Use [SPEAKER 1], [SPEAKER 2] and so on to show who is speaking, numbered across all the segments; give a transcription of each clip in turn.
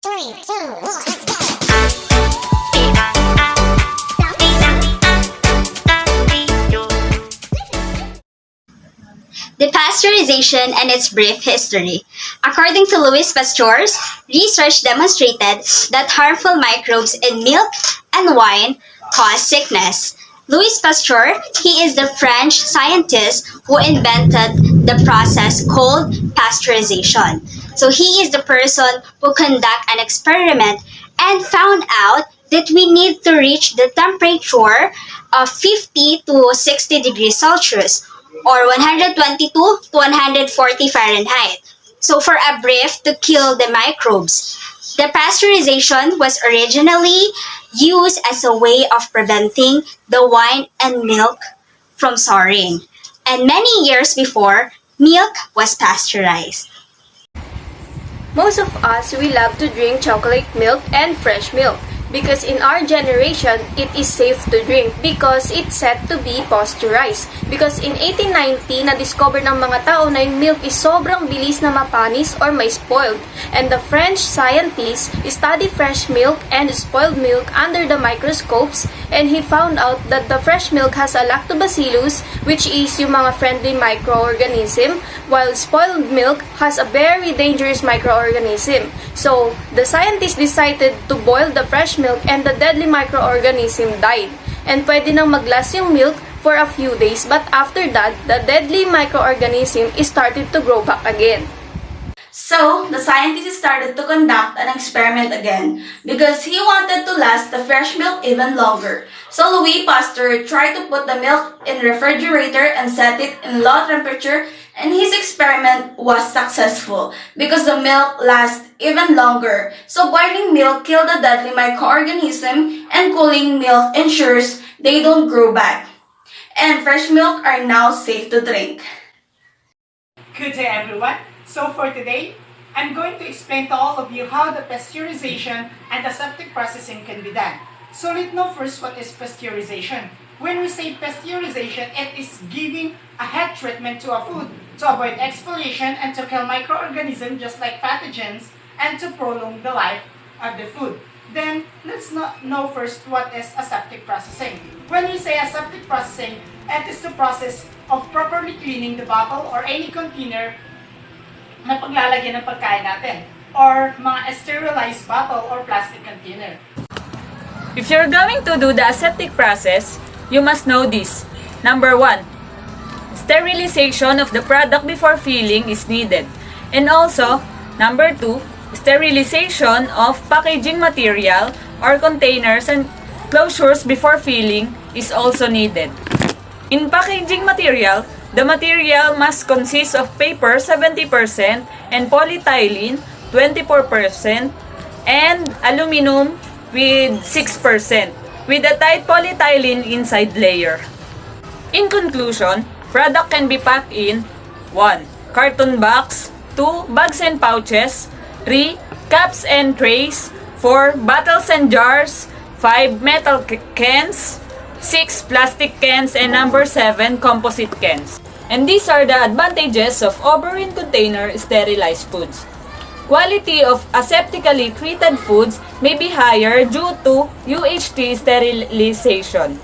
[SPEAKER 1] 3, 2, 1, let's go!
[SPEAKER 2] The pasteurization and its brief history. According to Louis Pasteur's research demonstrated that harmful microbes in milk and wine cause sickness. Louis Pasteur, he is the French scientist who invented the process called pasteurization. So he is the person who conduct an experiment and found out that we need to reach the temperature of 50 to 60 degrees Celsius or 122 to 140 Fahrenheit. So for a brief to kill the microbes. The pasteurization was originally used as a way of preventing the wine and milk from souring. And many years before, milk was pasteurized.
[SPEAKER 3] Most of us, we love to drink chocolate milk and fresh milk because in our generation, it is safe to drink because it's said to be pasteurized. Because in 1890, na-discover ng mga tao na yung milk is sobrang bilis na mapanis or may spoiled. And the French scientists studied fresh milk and spoiled milk under the microscopes, and he found out that the fresh milk has a lactobacillus, which is yung mga friendly microorganism, while spoiled milk has a very dangerous microorganism. So, the scientists decided to boil the fresh milk and the deadly microorganism died. And pwede nang maglast yung milk for a few days, but after that, the deadly microorganism started to grow back again.
[SPEAKER 4] So, the scientists started to conduct an experiment again because he wanted to last the fresh milk even longer. So, Louis Pasteur tried to put the milk in refrigerator and set it in low temperature, and his experiment was successful because the milk lasts even longer. So, boiling milk kills the deadly microorganism and cooling milk ensures they don't grow back. And fresh milk are now safe to drink.
[SPEAKER 5] Good day everyone. So for today, I'm going to explain to all of you how the pasteurization and aseptic processing can be done. So let's know first what is pasteurization. When we say pasteurization, it is giving a head treatment to a food to avoid exfoliation and to kill microorganisms just like pathogens and to prolong the life of the food. Then let's know first what is aseptic processing. When we say aseptic processing, it is the process of properly cleaning the bottle or any container na paglalagyan ng pagkain natin or mga sterilized bottle or plastic container.
[SPEAKER 6] If you're going to do the aseptic process, you must know this. Number 1, sterilization of the product before filling is needed. And also, number 2, sterilization of packaging material or containers and closures before filling is also needed. In packaging material, the material must consist of paper 70% and polyethylene 24% and aluminum with 6% with a tight polyethylene inside layer. In conclusion, product can be packed in 1. Carton box, 2. Bags and pouches, 3. Cups and trays, 4. Bottles and jars, 5. Metal cans, 6. Plastic cans, and number 7. Composite cans. And these are the advantages of overin container sterilized foods. Quality of aseptically treated foods may be higher due to UHT sterilization.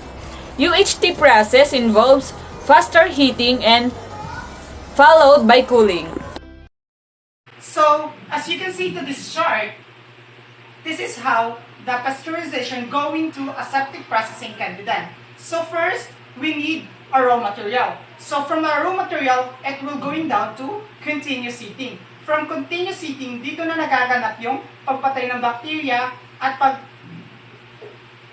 [SPEAKER 6] UHT process involves faster heating and followed by cooling.
[SPEAKER 5] So, as you can see to this chart, this is how the pasteurization going to aseptic processing can be done. So first, we need a raw material. So from the raw material, it will going down to continuous heating. From continuous heating, dito na nagaganap yung pagpatay ng bacteria at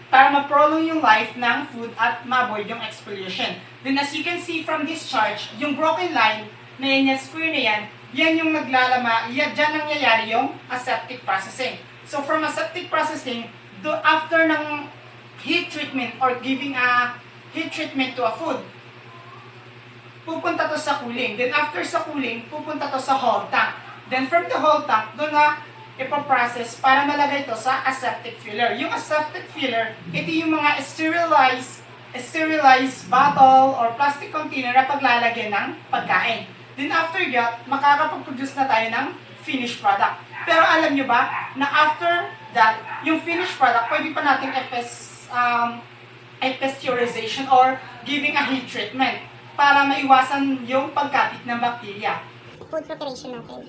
[SPEAKER 5] para ma-prolong yung life ng food at ma-avoid yung exfoliation. Then as you can see from this chart, yung broken line na yan, yung square na yan, yan yung naglalama, yan dyan nangyayari yung aseptic processing. So from aseptic processing, after ng heat treatment or giving a heat treatment to a food, pupunta to sa cooling. Then after sa cooling, pupunta to sa hold tank. Then from the hold tank, doon na ipaprocess para malagay to sa aseptic filler. Yung aseptic filler, ito yung mga sterilized bottle or plastic container na paglalagyan ng pagkain. Then after that, makakapag-produce na tayo ng finished product. Pero alam nyo ba na after that, yung finished product, pwede pa natin pasteurization or giving a heat treatment para maiwasan yung pagkapit ng bacteria.
[SPEAKER 1] Food preparation natin.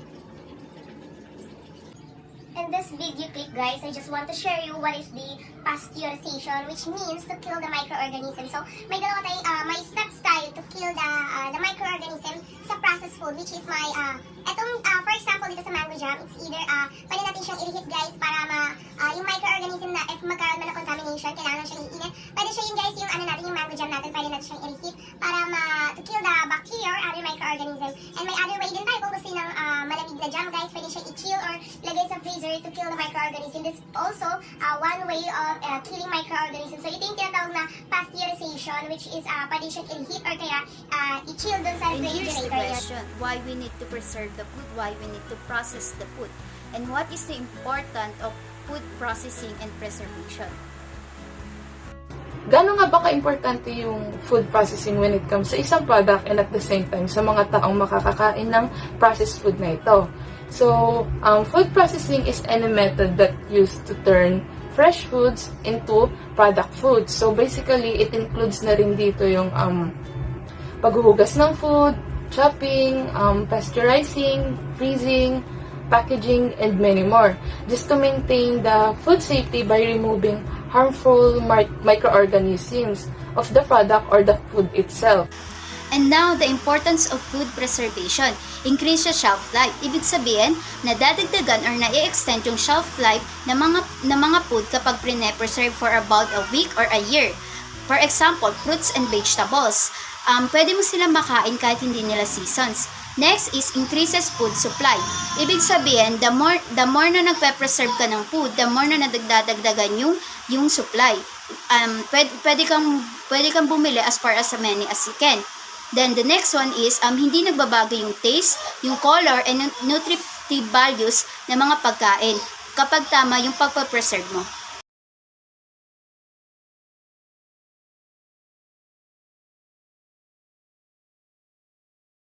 [SPEAKER 1] In this video clip, guys, I just want to share you what is the pasteurization, which means to kill the microorganism. So, may dalawa tayong, may steps tayo to kill the microorganism sa processed food, which is for example, dito sa mango jam, it's either, pwede natin siyang i-reheat, guys, para yung microorganism na, if magkaroon man ng contamination, kailangan siyang i-init. Pwede siya yun, guys, yung mango jam natin, pwede natin siyang i-reheat para to kill the bacteria or other microorganism. And may other way din tayo, kung gusto ng malamig na jam, guys, pwede siyang i-chill or lagay sa freezer to kill the microorganism. This is also one way of killing microorganisms. So, ito yung tinatawag na pasteurization, which is pwede siyang i-reheat or kaya i-chill dun sa
[SPEAKER 7] And here's the
[SPEAKER 1] refrigerator.
[SPEAKER 7] question, why we need to preserve the food, why we need to process the food, and what is the importance of food processing and preservation?
[SPEAKER 8] Gano'n nga ba ka-importante yung food processing when it comes sa isang product and at the same time sa mga taong makakakain ng processed food na ito? So, food processing is any method that used to turn fresh foods into product foods. So, basically, it includes na rin dito yung paghuhugas ng food, chopping, pasteurizing, freezing, packaging, and many more. Just to maintain the food safety by removing harmful microorganisms of the product or the food itself.
[SPEAKER 7] And now, the importance of food preservation. Increase the shelf life. Ibig sabihin, nadadagdagan or na-extend yung shelf life ng mga food kapag pre-preserve for about a week or a year. For example, fruits and vegetables. Pwede mo sila makain kahit hindi nila seasons. Next is increases food supply. Ibig sabihin, the more na nagpe-preserve ka ng food, the more na nadagdagdagan yung supply. Pwede kang bumili as far as many as you can. Then the next one is hindi nagbabago yung taste, yung color, and nutritive values ng mga pagkain kapag tama yung pagpe-preserve mo.